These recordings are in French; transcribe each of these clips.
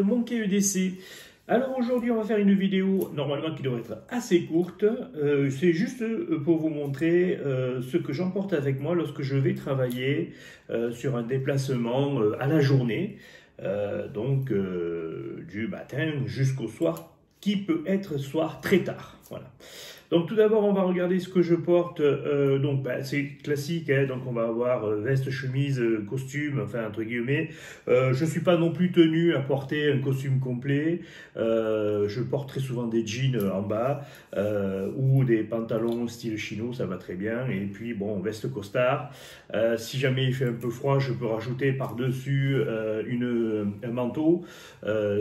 de Monkey EDC. Alors aujourd'hui on va faire une vidéo normalement qui devrait être assez courte. C'est juste pour vous montrer ce que j'emporte avec moi lorsque je vais travailler sur un déplacement à la journée. Du matin jusqu'au soir, qui peut être soir très tard. Voilà. Donc tout d'abord on va regarder ce que je porte. C'est classique, hein, donc on va avoir veste, chemise, costume, enfin entre guillemets. Je suis pas non plus tenu à porter un costume complet. Je porte très souvent des jeans en bas ou des pantalons style chino, ça va très bien. Et puis bon, veste costard. Si jamais il fait un peu froid, je peux rajouter par-dessus un manteau,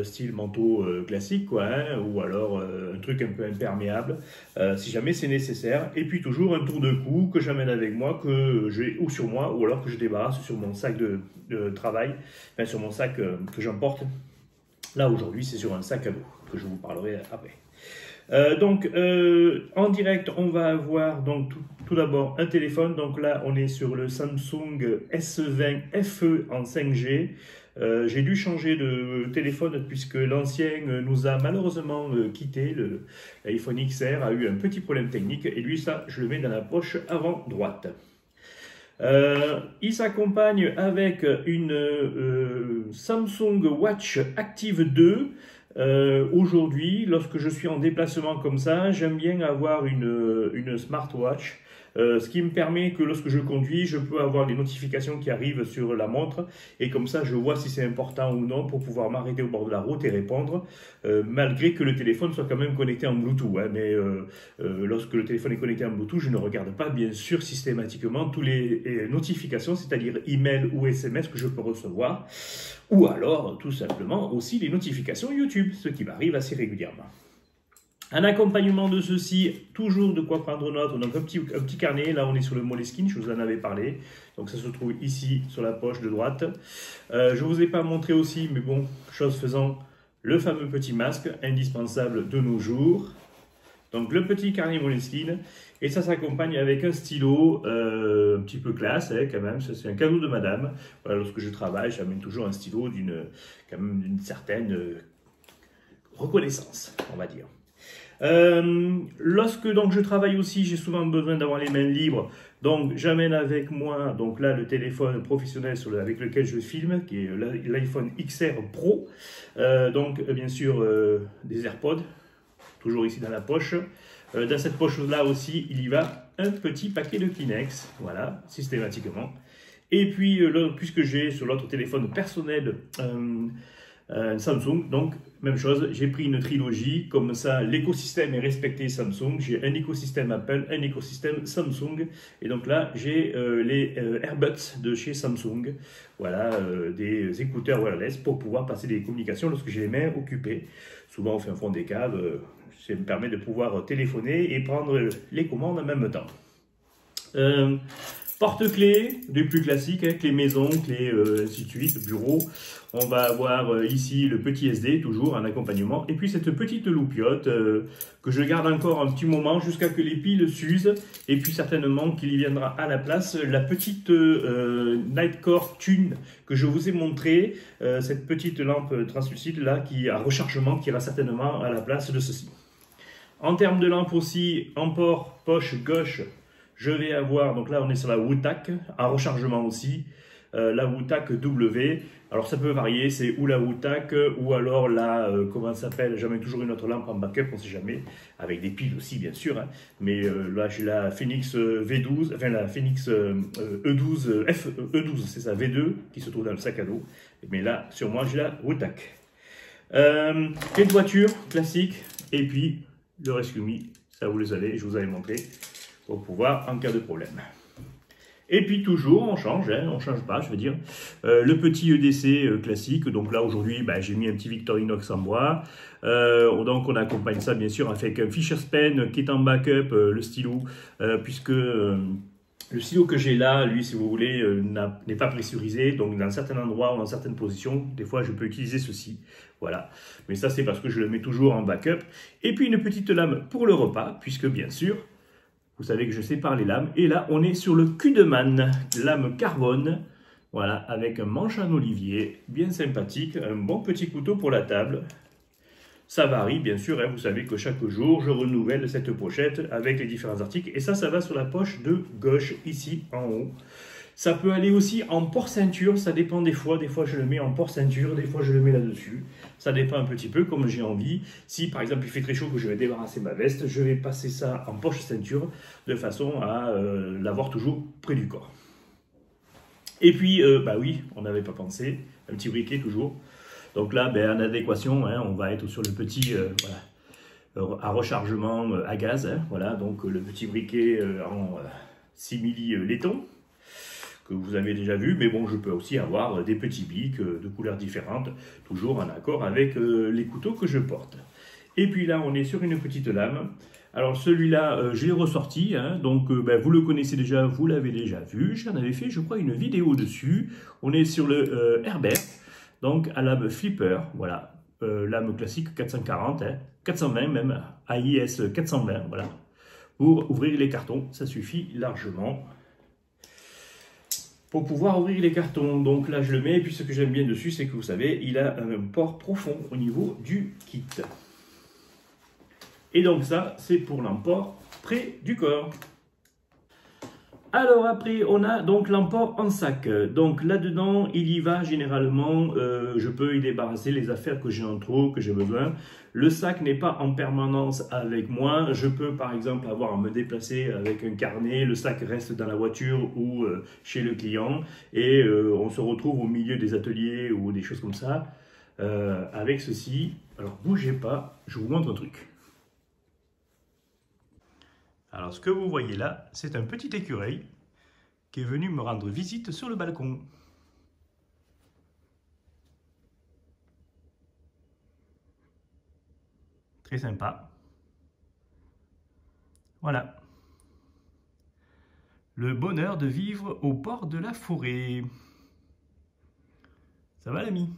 style manteau classique, quoi, hein, ou alors un truc un peu imperméable. Si jamais c'est nécessaire, et puis toujours un tour de cou que j'amène avec moi, que j'ai ou sur moi, ou alors que je débarrasse sur mon sac de travail, enfin sur mon sac que j'emporte. Là aujourd'hui c'est sur un sac à dos, que je vous parlerai après. En direct on va avoir donc tout d'abord un téléphone. Donc là on est sur le Samsung S20 FE en 5G. J'ai dû changer de téléphone puisque l'ancien nous a malheureusement quitté. L'iPhone XR a eu un petit problème technique et lui, ça, je le mets dans la poche avant droite. Il s'accompagne avec une Samsung Watch Active 2. Aujourd'hui, lorsque je suis en déplacement comme ça, j'aime bien avoir une smartwatch. Ce qui me permet que lorsque je conduis, je peux avoir les notifications qui arrivent sur la montre et comme ça je vois si c'est important ou non pour pouvoir m'arrêter au bord de la route et répondre, malgré que le téléphone soit quand même connecté en Bluetooth, hein, mais lorsque le téléphone est connecté en Bluetooth, je ne regarde pas bien sûr systématiquement toutes les notifications, c'est-à-dire email ou SMS que je peux recevoir, ou alors tout simplement aussi les notifications YouTube, ce qui m'arrive assez régulièrement. Un accompagnement de ceci, toujours de quoi prendre note, donc un petit carnet, là on est sur le Moleskine, je vous en avais parlé, donc ça se trouve ici sur la poche de droite. Je ne vous ai pas montré aussi, mais bon, chose faisant, le fameux petit masque, indispensable de nos jours. Donc le petit carnet Moleskine, et ça s'accompagne avec un stylo, un petit peu classe, hein, quand même, c'est un cadeau de madame. Voilà, lorsque je travaille, j'amène toujours un stylo d'une certaine reconnaissance, on va dire. Lorsque donc je travaille aussi, j'ai souvent besoin d'avoir les mains libres, donc j'amène avec moi donc là le téléphone professionnel avec lequel je filme, qui est l'iPhone XR Pro, bien sûr des AirPods, toujours ici dans la poche. Dans cette poche là aussi il y va un petit paquet de Kleenex, voilà, systématiquement. Et puis puisque j'ai sur l'autre téléphone personnel Samsung, donc même chose, j'ai pris une trilogie, comme ça l'écosystème est respecté Samsung, j'ai un écosystème Apple, un écosystème Samsung, et donc là j'ai les AirBuds de chez Samsung, voilà, des écouteurs wireless pour pouvoir passer des communications lorsque j'ai les mains occupées, souvent au fin fond des caves, ça me permet de pouvoir téléphoner et prendre les commandes en même temps. Porte-clés, des plus classiques, hein, clés maison, clés ainsi de suite, bureau. On va avoir ici le petit SD, toujours en accompagnement. Et puis cette petite loupiote que je garde encore un petit moment jusqu'à que les piles s'usent. Et puis certainement qu'il y viendra à la place la petite Nightcore Tune que je vous ai montré. Cette petite lampe translucide là qui a rechargement qui ira certainement à la place de ceci. En termes de lampe aussi, en port poche gauche, je vais avoir, donc là on est sur la WooTac, un rechargement aussi, la WooTac W. Alors ça peut varier, c'est ou la WooTac ou alors la, comment ça s'appelle, j'amène toujours une autre lampe en backup, on ne sait jamais, avec des piles aussi bien sûr. Hein. Mais là j'ai la Phoenix V12, enfin la Phoenix E12, E12, c'est ça, V2, qui se trouve dans le sac à dos. Mais là, sur moi, j'ai la WooTac. Clé de voiture, classique, et puis le Rescue Me, ça vous les avez, je vous avais montré. Pour pouvoir en cas de problème. Et puis toujours, on change, hein, on change pas, je veux dire. Le petit EDC classique, donc là aujourd'hui, j'ai mis un petit Victorinox en bois. Donc on accompagne ça bien sûr avec un Fisher's Pen qui est en backup, le stylo, puisque le stylo que j'ai là, lui, si vous voulez, n'est pas pressurisé. Donc dans certains endroits ou dans certaines positions, des fois je peux utiliser ceci. Voilà. Mais ça c'est parce que je le mets toujours en backup. Et puis une petite lame pour le repas, puisque bien sûr, vous savez que je sépare les lames. Et là, on est sur le Kudeman, lame carbone. Voilà, avec un manche en olivier, bien sympathique, un bon petit couteau pour la table. Ça varie, bien sûr, hein, vous savez que chaque jour, je renouvelle cette pochette avec les différents articles. Et ça va sur la poche de gauche, ici, en haut. Ça peut aller aussi en port-ceinture, ça dépend des fois. Des fois, je le mets en port-ceinture, des fois, je le mets là-dessus. Ça dépend un petit peu comme j'ai envie. Si, par exemple, il fait très chaud que je vais débarrasser ma veste, je vais passer ça en poche-ceinture de façon à l'avoir toujours près du corps. Et puis, bah oui, on n'avait pas pensé, un petit briquet toujours. Donc là, ben, en adéquation, hein, on va être sur le petit à rechargement à gaz. Hein, voilà, donc le petit briquet en simili laiton que vous avez déjà vu. Mais bon, je peux aussi avoir des petits bics de couleurs différentes, toujours en accord avec les couteaux que je porte. Et puis là, on est sur une petite lame. Alors celui-là, je l'ai ressorti, hein, donc ben, vous le connaissez déjà, vous l'avez déjà vu. J'en avais fait, je crois, une vidéo dessus. On est sur le Herbert. Donc à lame flipper, voilà, lame classique 440, hein, 420 même, AIS 420, voilà. Pour ouvrir les cartons, ça suffit largement pour pouvoir ouvrir les cartons. Donc là je le mets, et puis ce que j'aime bien dessus, c'est que vous savez, il a un port profond au niveau du kit. Et donc ça, c'est pour l'emport près du corps. Alors après, on a donc l'emport en sac. Donc là-dedans, il y va généralement, je peux y débarrasser les affaires que j'ai en trop, que j'ai besoin. Le sac n'est pas en permanence avec moi. Je peux par exemple avoir à me déplacer avec un carnet. Le sac reste dans la voiture ou chez le client. Et on se retrouve au milieu des ateliers ou des choses comme ça. Avec ceci, alors bougez pas, je vous montre un truc. Alors, ce que vous voyez là, c'est un petit écureuil qui est venu me rendre visite sur le balcon. Très sympa. Voilà. Le bonheur de vivre au bord de la forêt. Ça va l'ami?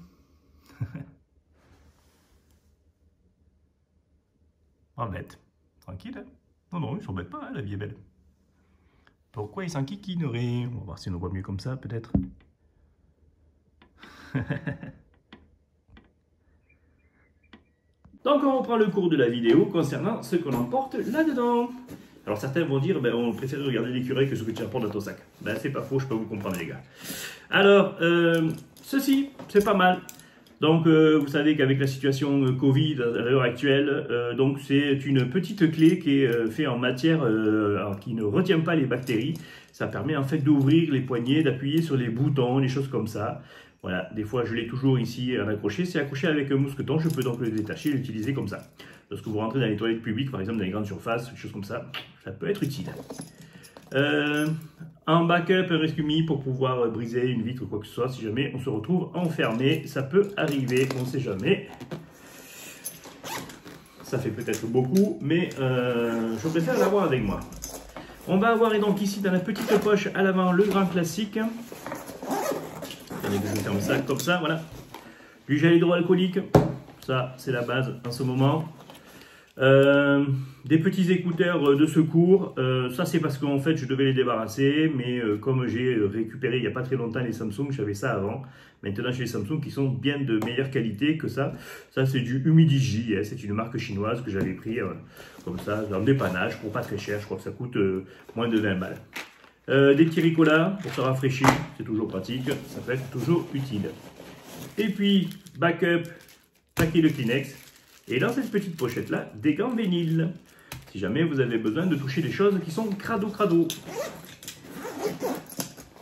Pas bête. Tranquille, hein? Non, non, ils ne s'embêtent pas, hein, la vie est belle. Pourquoi ils s'enquiquineraient? On va voir si on voit mieux comme ça, peut-être. Donc, on reprend le cours de la vidéo concernant ce qu'on emporte là-dedans. Alors, certains vont dire, ben, on préfère regarder l'écureuil que ce que tu apportes dans ton sac. Ben, c'est pas faux, je peux vous comprendre, les gars. Alors, ceci, c'est pas mal. Donc, vous savez qu'avec la situation Covid à l'heure actuelle, donc c'est une petite clé qui est faite en matière qui ne retient pas les bactéries. Ça permet en fait d'ouvrir les poignées, d'appuyer sur les boutons, les choses comme ça. Voilà, des fois je l'ai toujours ici en accroché. C'est accroché avec un mousqueton, je peux donc le détacher et l'utiliser comme ça. Lorsque vous rentrez dans les toilettes publiques, par exemple dans les grandes surfaces, des choses comme ça, ça peut être utile. En backup, un rescue pour pouvoir briser une vitre ou quoi que ce soit, si jamais on se retrouve enfermé, ça peut arriver, on ne sait jamais. Ça fait peut-être beaucoup, mais je préfère l'avoir avec moi. On va avoir donc ici dans la petite poche à l'avant le grand classique. Attendez que je ferme ça comme ça, voilà. Du gel hydroalcoolique, ça c'est la base en ce moment. Des petits écouteurs de secours, ça c'est parce qu'en fait je devais les débarrasser, mais comme j'ai récupéré il n'y a pas très longtemps les Samsung, j'avais ça avant. Maintenant j'ai les Samsung qui sont bien de meilleure qualité que ça. Ça c'est du Humidigi, hein, c'est une marque chinoise que j'avais pris comme ça, dans le dépannage, pour pas très cher, je crois que ça coûte moins de 20 balles. Des petits Ricola pour se rafraîchir, c'est toujours pratique, ça peut être toujours utile. Et puis backup, paquet de Kleenex. Et dans cette petite pochette là, des gants vinyle. Si jamais vous avez besoin de toucher des choses qui sont crado.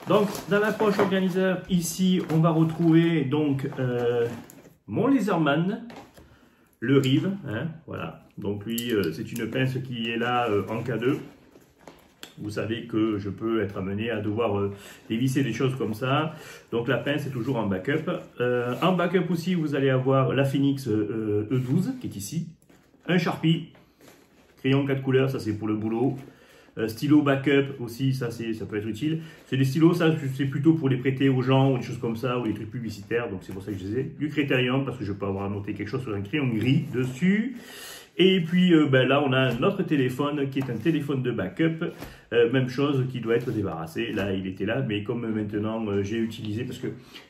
Donc dans la poche organiseur, ici on va retrouver donc mon Laserman, le Rive, hein, voilà. Donc lui c'est une pince qui est là en cas de. Vous savez que je peux être amené à devoir dévisser des choses comme ça. Donc la pince est toujours en backup. En backup aussi, vous allez avoir la Phoenix E12 qui est ici. Un Sharpie, crayon 4 couleurs, ça c'est pour le boulot. Stylo backup aussi, ça peut être utile. C'est des stylos, ça c'est plutôt pour les prêter aux gens ou des choses comme ça, ou des trucs publicitaires. Donc c'est pour ça que je les ai. Du Critérium, parce que je peux avoir à noter quelque chose sur un crayon gris dessus. Et puis ben là, on a notre téléphone qui est un téléphone de backup. Même chose qui doit être débarrassé. Là, il était là, mais comme maintenant j'ai utilisé, parce que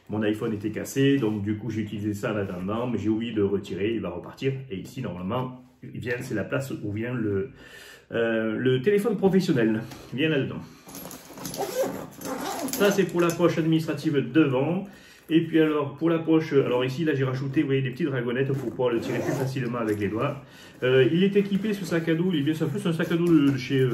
mon iPhone était cassé, donc du coup j'ai utilisé ça en attendant, mais j'ai oublié de le retirer, il va repartir. Et ici, normalement, c'est la place où vient le téléphone professionnel. Il vient là-dedans. Ça, c'est pour la poche administrative devant. Et puis alors, pour la poche, alors ici, là, j'ai rajouté, vous voyez, des petites dragonnettes pour pouvoir le tirer plus facilement avec les doigts. Il est équipé, ce sac à dos, il est bien, c'est un sac à dos de chez,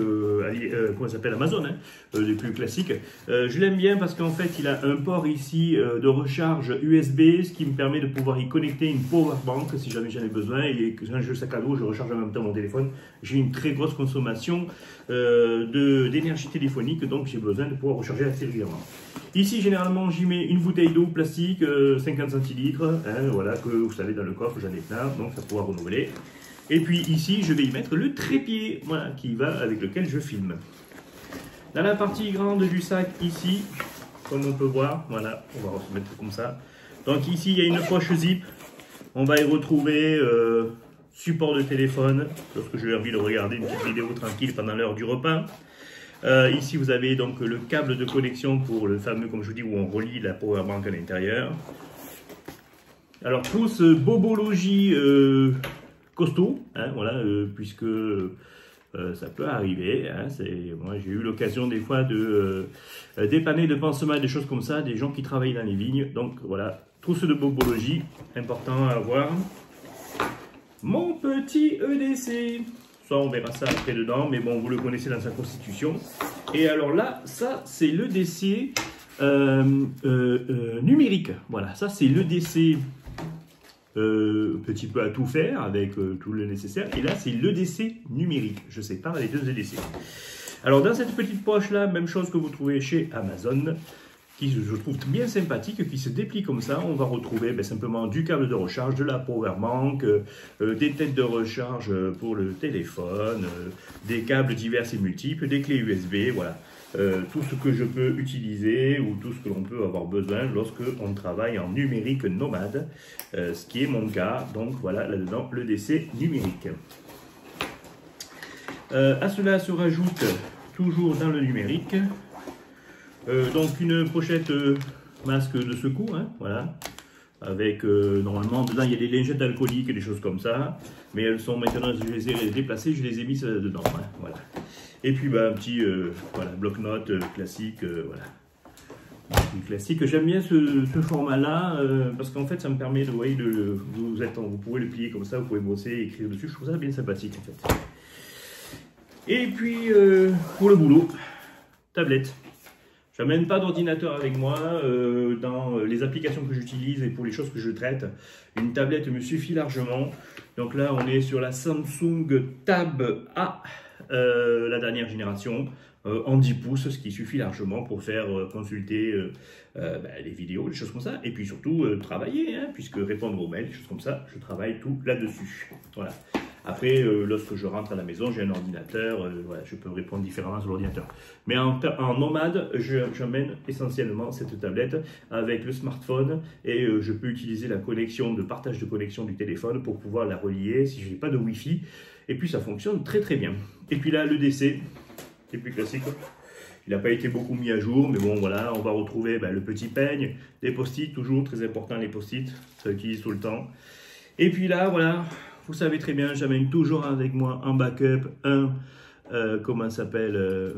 comment ça s'appelle, Amazon, hein, des plus classiques. Je l'aime bien parce qu'en fait, il a un port ici de recharge USB, ce qui me permet de pouvoir y connecter une power bank si jamais j'en ai besoin. Et c'est un jeu sac à dos, je recharge en même temps mon téléphone. J'ai une très grosse consommation d'énergie téléphonique, donc j'ai besoin de pouvoir recharger assez régulièrement. Ici, généralement, j'y mets une bouteille d'eau plastique, 50 centilitres, hein, voilà, que vous savez, dans le coffre, j'en ai plein, donc ça pourra renouveler. Et puis ici, je vais y mettre le trépied, voilà, qui va avec lequel je filme. Dans la partie grande du sac, ici, comme on peut voir, voilà, on va se mettre comme ça. Donc ici, il y a une poche zip, on va y retrouver support de téléphone, lorsque j'ai envie de regarder une petite vidéo tranquille pendant l'heure du repas. Ici, vous avez donc le câble de connexion pour le fameux, comme je vous dis, où on relie la power bank à l'intérieur. Alors, tout ce bobologie costaud, hein, voilà, puisque ça peut arriver. Hein, moi, j'ai eu l'occasion des fois de dépanner de pansements et des choses comme ça, des gens qui travaillent dans les vignes. Donc, voilà, trousse de bobologie, important à avoir. Mon petit EDC. Ça, on verra ça après dedans, mais bon, vous le connaissez dans sa constitution. Et alors là, ça, c'est l'EDC numérique. Voilà, ça, c'est l'EDC petit peu à tout faire avec tout le nécessaire. Et là, c'est l'EDC numérique. Je sépare les deux EDC. Alors, dans cette petite poche-là, même chose que vous trouvez chez Amazon, qui je trouve bien sympathique, qui se déplie comme ça. On va retrouver simplement du câble de recharge, de la power bank, des têtes de recharge pour le téléphone, des câbles divers et multiples, des clés USB, voilà. Tout ce que je peux utiliser ou tout ce que l'on peut avoir besoin lorsque on travaille en numérique nomade, ce qui est mon cas. Donc voilà, là-dedans, le DC numérique. À cela se rajoute, toujours dans le numérique, donc une pochette masque de secours, hein, voilà, avec normalement dedans il y a des lingettes alcooliques et des choses comme ça, mais elles sont maintenant, je les ai déplacées, je les ai mises dedans, hein, voilà. Et puis un petit voilà, bloc-notes classique, voilà. Classique. J'aime bien ce format-là parce qu'en fait ça me permet de, vous voyez, vous pouvez le plier comme ça, vous pouvez bosser, écrire dessus, je trouve ça bien sympathique en fait. Et puis pour le boulot, tablette. Je n'amène pas d'ordinateur avec moi dans les applications que j'utilise et pour les choses que je traite. Une tablette me suffit largement. Donc là, on est sur la Samsung Tab A, la dernière génération, en 10 pouces, ce qui suffit largement pour faire consulter les vidéos, des choses comme ça. Et puis surtout, travailler, hein, puisque répondre aux mails, des choses comme ça, je travaille tout là-dessus. Voilà. Après, lorsque je rentre à la maison, j'ai un ordinateur, voilà, je peux répondre différemment sur l'ordinateur. Mais en nomade, j'emmène essentiellement cette tablette avec le smartphone et je peux utiliser la connexion de partage de connexion du téléphone pour pouvoir la relier si je n'ai pas de Wi-Fi. Et puis ça fonctionne très très bien. Et puis là, le DC, c'est plus classique. Il n'a pas été beaucoup mis à jour, mais bon, voilà, on va retrouver le petit peigne, des post-it, toujours très important les post-it, ça utilise tout le temps. Et puis là, voilà. Vous savez très bien, j'amène toujours avec moi en backup comment ça s'appelle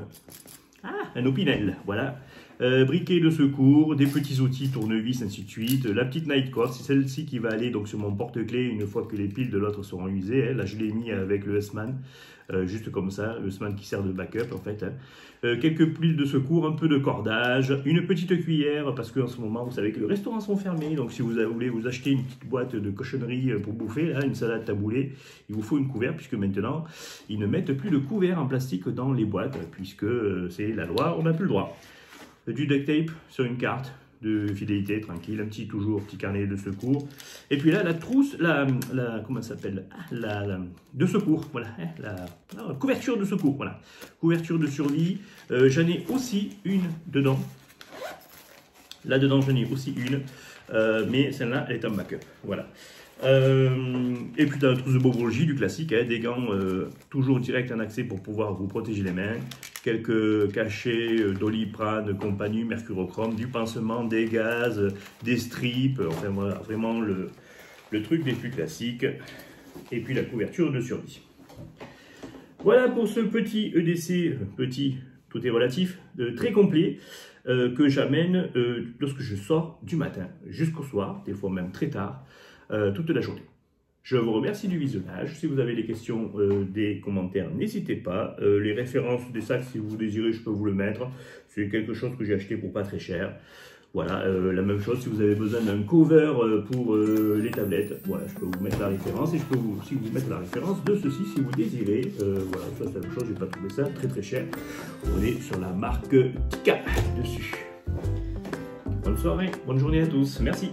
un Opinel, voilà. Briquet de secours, des petits outils, tournevis, ainsi de suite. La petite night cord, c'est celle-ci qui va aller donc sur mon porte-clés une fois que les piles de l'autre seront usées. Hein. Là, je l'ai mis avec le S-Man, juste comme ça, le S-Man qui sert de backup en fait. Hein. Quelques piles de secours, un peu de cordage, une petite cuillère, parce qu'en ce moment, vous savez que les restaurants sont fermés. Donc, si vous voulez vous acheter une petite boîte de cochonneries pour bouffer, là, une salade taboulée, il vous faut une couvert, puisque maintenant, ils ne mettent plus de couverts en plastique dans les boîtes, puisque c'est la loi, on n'a plus le droit. Du duct tape sur une carte de fidélité, tranquille, un petit carnet de secours. Et puis là, la trousse, comment ça s'appelle, de secours, voilà, la couverture de secours, voilà, couverture de survie. J'en ai aussi une dedans. Là-dedans, j'en ai aussi une, mais celle-là, elle est en backup, voilà. Et puis dans la trousse de bourgie, du classique, hein, des gants toujours direct en accès pour pouvoir vous protéger les mains, quelques cachets Doliprane, compagnie, mercurochrome, du pansement, des gaz, des strips, enfin voilà, vraiment le truc des plus classiques. Et puis la couverture de survie. Voilà pour ce petit EDC, petit, tout est relatif, très complet, que j'amène lorsque je sors du matin jusqu'au soir, des fois même très tard, toute la journée. Je vous remercie du visionnage. Si vous avez des questions, des commentaires, n'hésitez pas. Les références des sacs, si vous désirez, je peux vous le mettre. C'est quelque chose que j'ai acheté pour pas très cher. Voilà, la même chose, si vous avez besoin d'un cover pour les tablettes, voilà, je peux vous mettre la référence et je peux aussi vous mettre la référence de ceci si vous désirez. Voilà, ça c'est la même chose, j'ai pas trouvé ça très très cher. On est sur la marque Kika dessus. Bonne soirée, bonne journée à tous, merci.